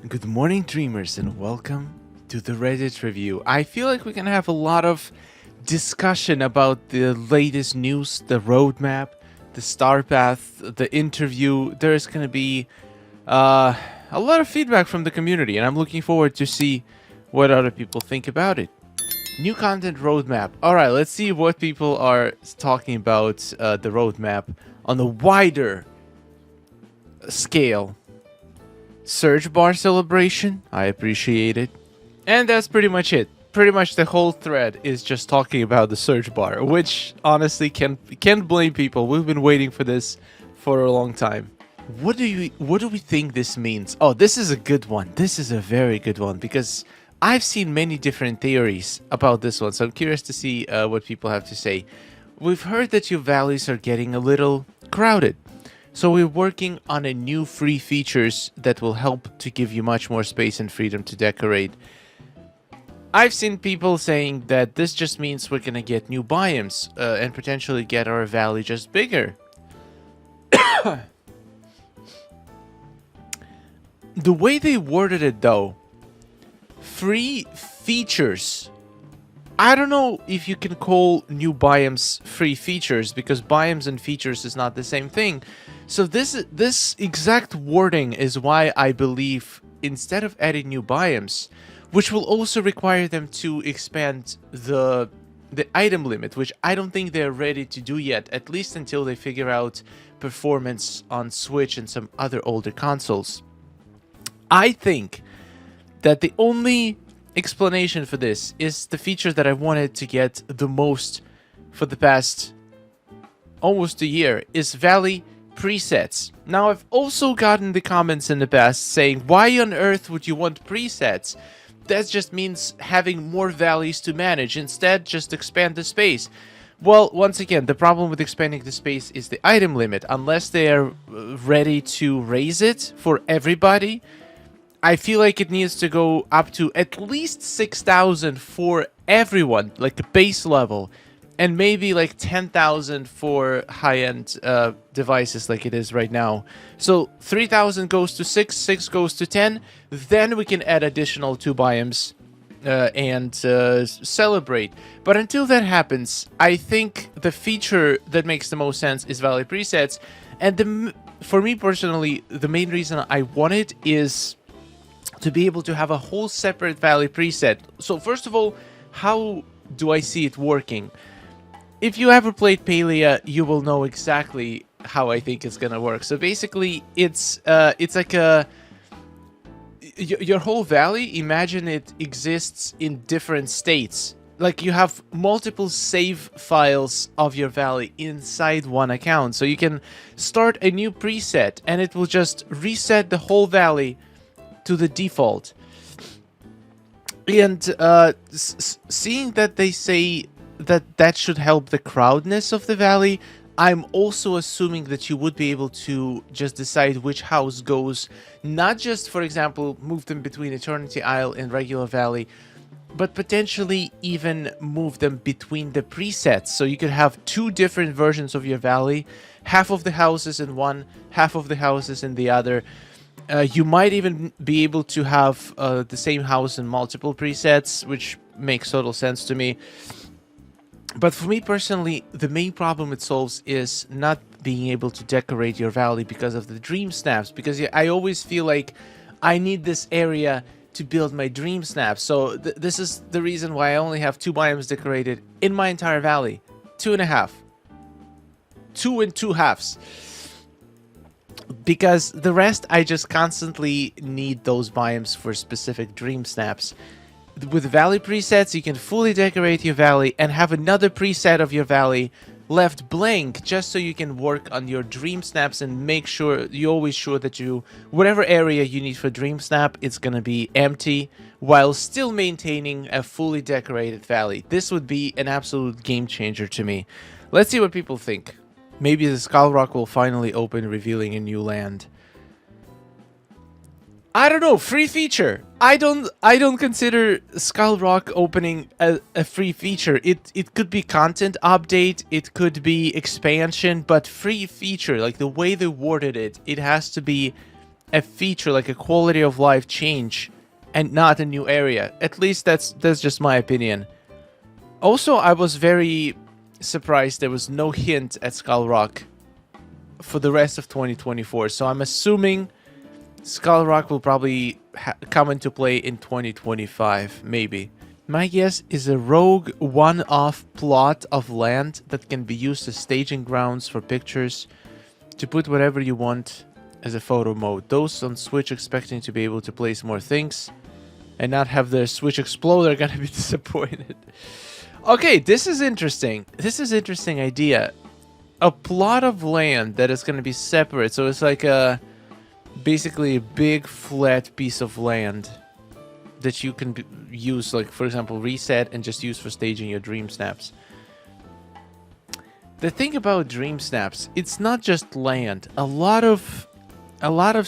Good morning, dreamers, and welcome to the Reddit review. I feel like we can have a lot of discussion about the latest news, the roadmap, the star path, the interview. There's going to be a lot of feedback from the community, and I'm looking forward to see what other people think about it. New content roadmap. All right, let's see what people are talking about the roadmap on a wider scale. Search bar celebration, I appreciate it. And that's pretty much it. Pretty much the whole thread is just talking about the search bar, which honestly can't blame people. We've been waiting for this for a long time. What do we think this means? Oh, this is a good one. This is a very good one because I've seen many different theories about this one, so I'm curious to see what people have to say. We've heard that your valleys are getting a little crowded. So we're working on a new free features that will help to give you much more space and freedom to decorate. I've seen people saying that this just means we're going to get new biomes and potentially get our valley just bigger. The way they worded it though, free features. I don't know if you can call new biomes free features because biomes and features is not the same thing. So this exact wording is why I believe instead of adding new biomes, which will also require them to expand the item limit, which I don't think they're ready to do yet, at least until they figure out performance on Switch and some other older consoles. I think that the only explanation for this is the feature that I wanted to get the most for the past almost a year is Valley presets. Now, I've also gotten the comments in the past saying, why on earth would you want presets? That just means having more valleys to manage. Instead, just expand the space. Well, once again, the problem with expanding the space is the item limit. Unless they are ready to raise it for everybody, I feel like it needs to go up to at least 6,000 for everyone, like the base level, and maybe like 10,000 for high-end devices like it is right now. So 3,000 goes to 6, 6 goes to 10, then we can add additional 2 biomes and celebrate. But until that happens, I think the feature that makes the most sense is Valley presets. And for me personally, the main reason I want it is to be able to have a whole separate Valley preset. So first of all, how do I see it working? If you ever played Palia, you will know exactly how I think it's gonna work. So basically, it's like your whole valley. Imagine it exists in different states. Like you have multiple save files of your valley inside one account. So you can start a new preset, and it will just reset the whole valley to the default. And seeing that they say that should help the crowdness of the valley, I'm also assuming that you would be able to just decide which house goes, not just, for example, move them between Eternity Isle and regular valley, but potentially even move them between the presets. So you could have 2 different versions of your valley, half of the houses in one, half of the houses in the other. You might even be able to have the same house in multiple presets, which makes total sense to me. But for me personally, the main problem it solves is not being able to decorate your valley because of the Dreamsnaps. Because I always feel like I need this area to build my Dreamsnaps. So this is the reason why I only have 2 biomes decorated in my entire valley. 2.5. 2 and 2 halves. Because the rest, I just constantly need those biomes for specific Dreamsnaps. With Valley presets, you can fully decorate your valley and have another preset of your valley left blank just so you can work on your Dreamsnaps and make sure you're always sure that whatever area you need for Dreamsnap, it's gonna be empty while still maintaining a fully decorated valley. This would be an absolute game changer to me. Let's see what people think. Maybe the Skull Rock will finally open, revealing a new land. I don't know, free feature. I don't consider Skull Rock opening a free feature. It could be content update, it could be expansion, but free feature, like the way they worded it, it has to be a feature, like a quality of life change, and not a new area. At least that's just my opinion. Also, I was very surprised there was no hint at Skull Rock for the rest of 2024. So I'm assuming Skull Rock will probably come into play in 2025, maybe. My guess is a rogue one-off plot of land that can be used as staging grounds for pictures to put whatever you want as a photo mode. Those on Switch expecting to be able to place more things and not have their Switch explode are gonna be disappointed. Okay, this is interesting. This is an interesting idea. A plot of land that is gonna be separate. So it's like basically a big flat piece of land that you can use, like, for example, reset and just use for staging your Dreamsnaps. The thing about Dreamsnaps, it's not just land. A lot of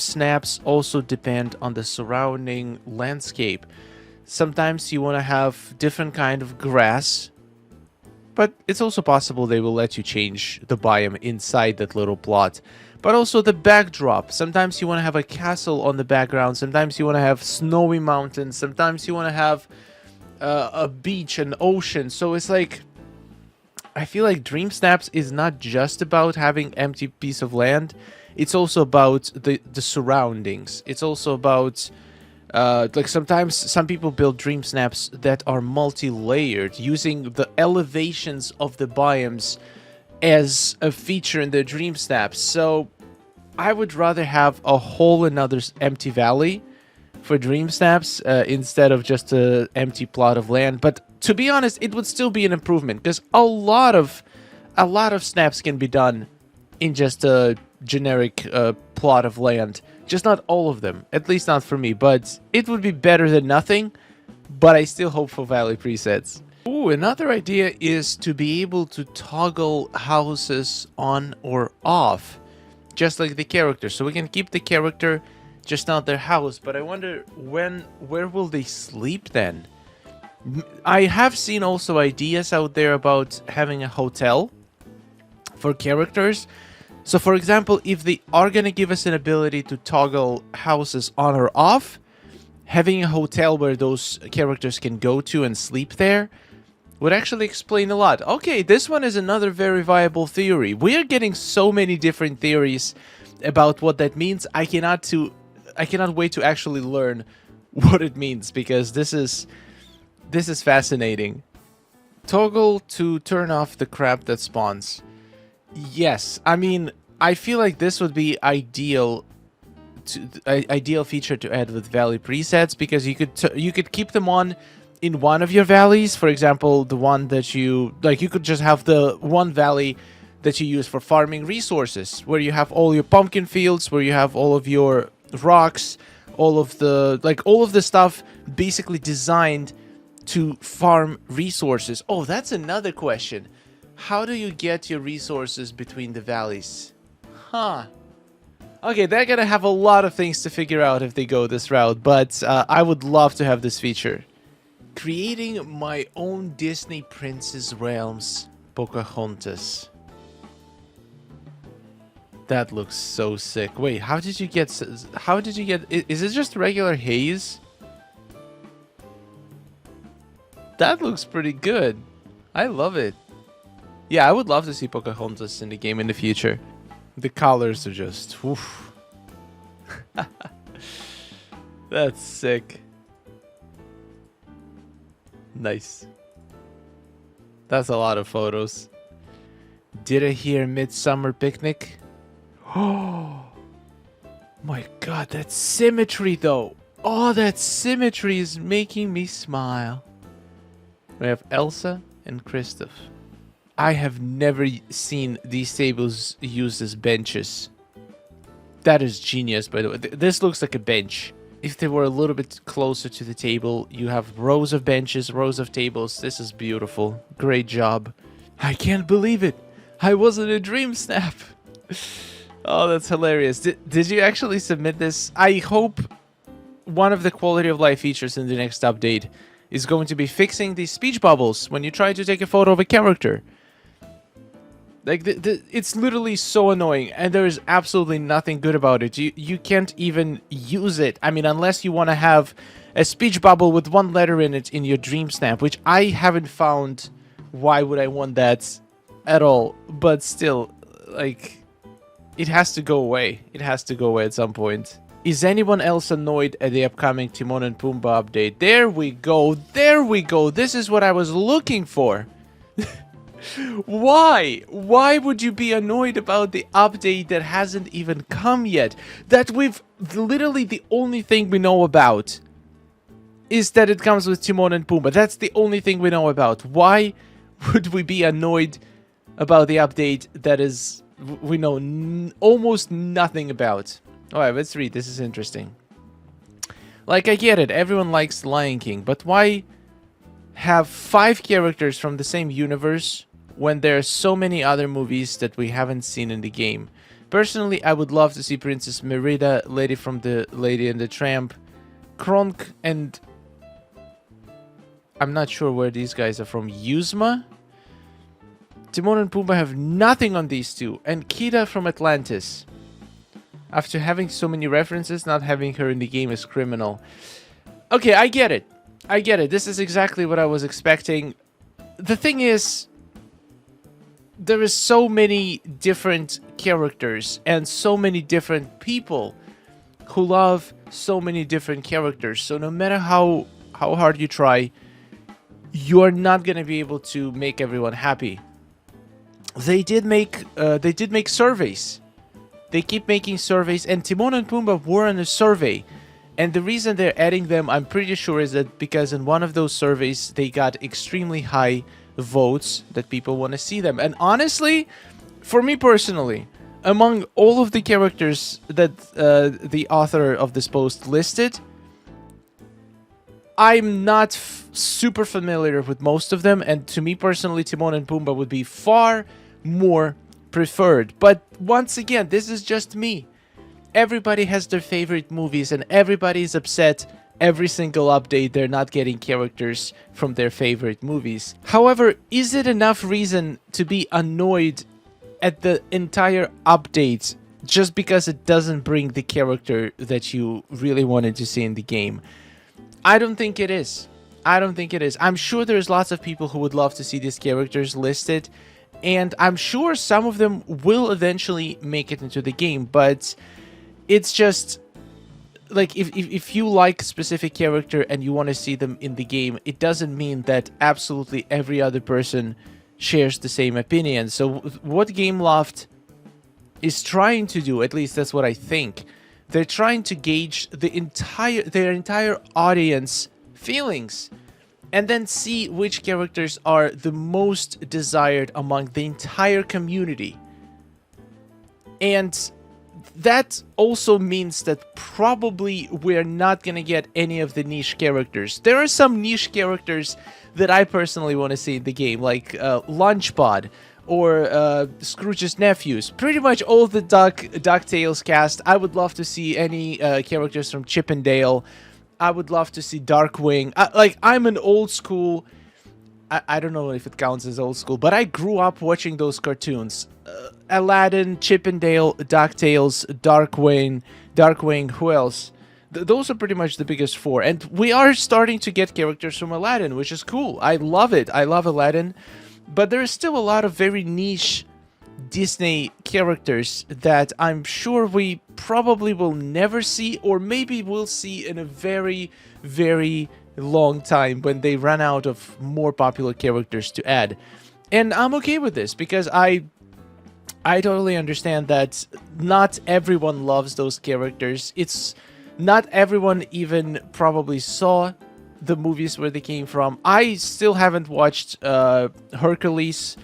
snaps also depend on the surrounding landscape. Sometimes you want to have different kind of grass, but it's also possible they will let you change the biome inside that little plot. But also the backdrop. Sometimes you want to have a castle on the background. Sometimes you want to have snowy mountains. Sometimes you want to have a beach, an ocean. So it's like, I feel like Dreamsnaps is not just about having empty piece of land. It's also about the surroundings. It's also about, like, sometimes some people build Dreamsnaps that are multi-layered, using the elevations of the biomes as a feature in their Dreamsnaps. So I would rather have a whole another empty valley for Dreamsnaps instead of just an empty plot of land. But to be honest, it would still be an improvement, because a lot of snaps can be done in just a generic plot of land. Just not all of them, at least not for me. But it would be better than nothing. But I still hope for valley presets. Ooh, another idea is to be able to toggle houses on or off, just like the character. So we can keep the character, just not their house. But I wonder where will they sleep then? I have seen also ideas out there about having a hotel for characters. So for example, if they are going to give us an ability to toggle houses on or off, having a hotel where those characters can go to and sleep there would actually explain a lot. Okay, this one is another very viable theory. We are getting so many different theories about what that means. I cannot wait to actually learn what it means, because this is fascinating. Toggle to turn off the crap that spawns. Yes, I mean, I feel like this would be ideal feature to add with valley presets, because you could keep them on in one of your valleys. For example, the one that you could just have the one valley that you use for farming resources, where you have all your pumpkin fields, where you have all of your rocks, all of the stuff basically designed to farm resources. Oh, that's another question. How do you get your resources between the valleys? Huh. Okay, they're gonna have a lot of things to figure out if they go this route, but I would love to have this feature. Creating my own Disney Princess Realms, Pocahontas. That looks so sick. Wait, how did you get... Is it just regular haze? That looks pretty good. I love it. Yeah, I would love to see Pocahontas in the game in the future. The colors are just... Oof. That's sick. Nice. That's a lot of photos. Did I hear Midsummer Picnic? Oh my god, that symmetry though. Oh, that symmetry is making me smile. We have Elsa and Kristoff. I have never seen these tables used as benches. That is genius, by the way. This looks like a bench. If they were a little bit closer to the table, you have rows of benches, rows of tables. This is beautiful. Great job. I can't believe it. I was in a Dreamsnap. Oh, that's hilarious. Did you actually submit this? I hope one of the quality of life features in the next update is going to be fixing these speech bubbles when you try to take a photo of a character. Like, it's literally so annoying, and there is absolutely nothing good about it. You can't even use it. I mean, unless you want to have a speech bubble with one letter in it in your Dream Snap, which I haven't found. Why would I want that at all? But still, like, it has to go away. It has to go away at some point. Is anyone else annoyed at the upcoming Timon and Pumba update? There we go. There we go. This is what I was looking for. Why? Why would you be annoyed about the update that hasn't even come yet? That we've literally the only thing we know about is that it comes with Timon and Pumba. That's the only thing we know about. Why would we be annoyed about the update that is we know almost nothing about? Alright, let's read. This is interesting. Like, I get it. Everyone likes Lion King, but why have 5 characters from the same universe when there are so many other movies that we haven't seen in the game? Personally, I would love to see Princess Merida, Lady from the Lady and the Tramp, Kronk, and I'm not sure where these guys are from. Yuzma? Timon and Pumbaa have nothing on these two, and Kida from Atlantis. After having so many references, not having her in the game is criminal. Okay, I get it. I get it. This is exactly what I was expecting. The thing is, there is so many different characters and so many different people who love so many different characters. So no matter how hard you try, you're not going to be able to make everyone happy. They did make surveys. They keep making surveys, and Timon and Pumbaa were on a survey. And the reason they're adding them, I'm pretty sure, is that because in one of those surveys, they got extremely high votes that people want to see them. And honestly, for me personally, among all of the characters that the author of this post listed, I'm not super familiar with most of them. And to me personally, Timon and Pumbaa would be far more preferred. But once again, this is just me. Everybody has their favorite movies, and everybody's upset every single update they're not getting characters from their favorite movies. However, is it enough reason to be annoyed at the entire update just because it doesn't bring the character that you really wanted to see in the game? I don't think it is. I don't think it is. I'm sure there's lots of people who would love to see these characters listed, and I'm sure some of them will eventually make it into the game, but it's just like if you like a specific character and you want to see them in the game, it doesn't mean that absolutely every other person shares the same opinion. So what Gameloft is trying to do, at least that's what I think, they're trying to gauge their entire audience feelings and then see which characters are the most desired among the entire community. And that also means that probably we're not going to get any of the niche characters. There are some niche characters that I personally want to see in the game, like Lunchpod or Scrooge's nephews. Pretty much all the DuckTales cast. I would love to see any characters from Chip and Dale. I would love to see Darkwing. I'm an old school... I don't know if it counts as old school, but I grew up watching those cartoons. Aladdin, Chip and Dale, DuckTales, Darkwing, who else? Those are pretty much the biggest 4. And we are starting to get characters from Aladdin, which is cool. I love it. I love Aladdin. But there is still a lot of very niche Disney characters that I'm sure we probably will never see, or maybe we'll see in a very, very long time when they run out of more popular characters to add. And I'm okay with this because I totally understand that not everyone loves those characters. It's not everyone even probably saw the movies where they came from. I still haven't watched Hercules.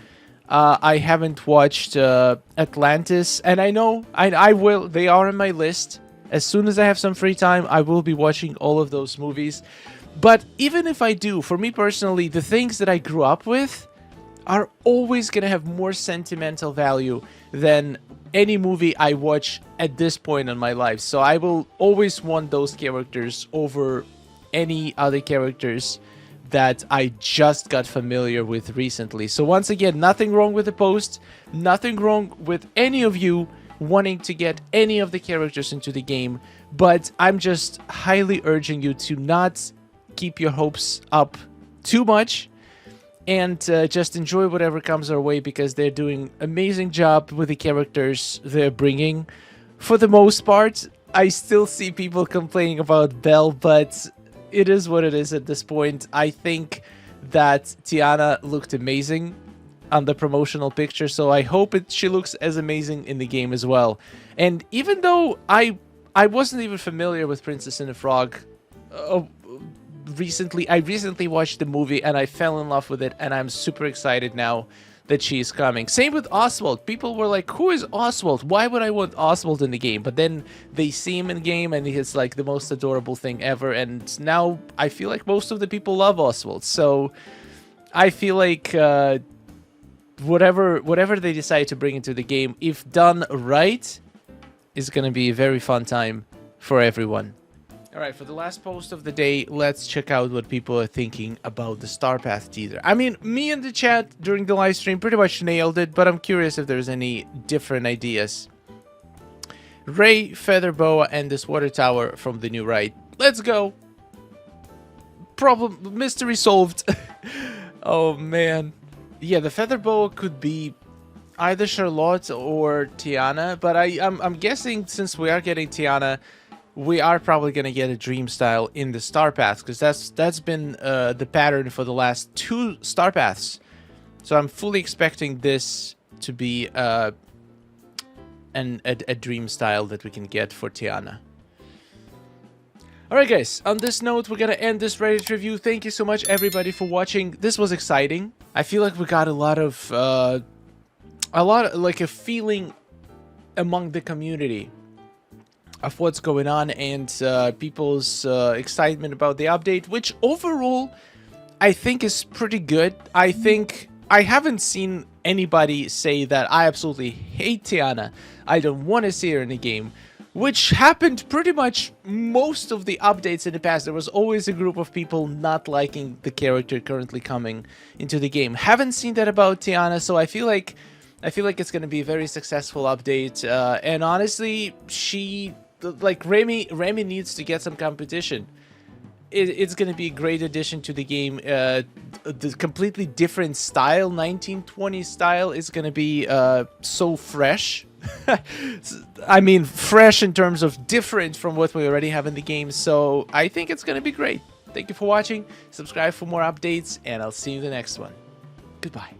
I haven't watched Atlantis, and I know I will. They are on my list. As soon as I have some free time, I will be watching all of those movies. But even if I do, for me personally, the things that I grew up with are always going to have more sentimental value than any movie I watch at this point in my life. So I will always want those characters over any other characters that I just got familiar with recently. So once again, nothing wrong with the post, nothing wrong with any of you wanting to get any of the characters into the game, but I'm just highly urging you to not keep your hopes up too much and just enjoy whatever comes our way, because they're doing amazing job with the characters they're bringing. For the most part, I still see people complaining about Belle, but it is what it is at this point. I think that Tiana looked amazing on the promotional picture, so I hope she looks as amazing in the game as well. And even though I wasn't even familiar with Princess and the Frog recently, I recently watched the movie and I fell in love with it, and I'm super excited now that she is coming. Same with Oswald. People were like, who is Oswald? Why would I want Oswald in the game? But then they see him in game and he's like the most adorable thing ever, and now I feel like most of the people love Oswald. So I feel like whatever they decide to bring into the game, if done right, is going to be a very fun time for everyone. Alright, for the last post of the day, let's check out what people are thinking about the Star Path teaser. I mean, me in the chat during the live stream pretty much nailed it, but I'm curious if there's any different ideas. Ray, Feather Boa, and this water tower from the new ride. Let's go! Problem, mystery solved. Oh man. Yeah, the Feather Boa could be either Charlotte or Tiana, but I'm guessing since we are getting Tiana, we are probably going to get a dream style in the Star Path, because that's been the pattern for the last 2 Star Paths. So I'm fully expecting this to be a dream style that we can get for Tiana. Alright guys, on this note, we're going to end this Reddit review. Thank you so much everybody for watching. This was exciting. I feel like we got a lot of like a feeling among the community of what's going on, and people's excitement about the update, which overall I think is pretty good. I think I haven't seen anybody say that I absolutely hate Tiana, I don't want to see her in the game, which happened pretty much most of the updates in the past. There was always a group of people not liking the character currently coming into the game. Haven't seen that about Tiana, so I feel like it's going to be a very successful update, and honestly, like Remy needs to get some competition. It's going to be a great addition to the game. The completely different style, 1920s style, is going to be so fresh. I mean, fresh in terms of different from what we already have in the game. So I think it's going to be great. Thank you for watching. Subscribe for more updates, and I'll see you in the next one. Goodbye.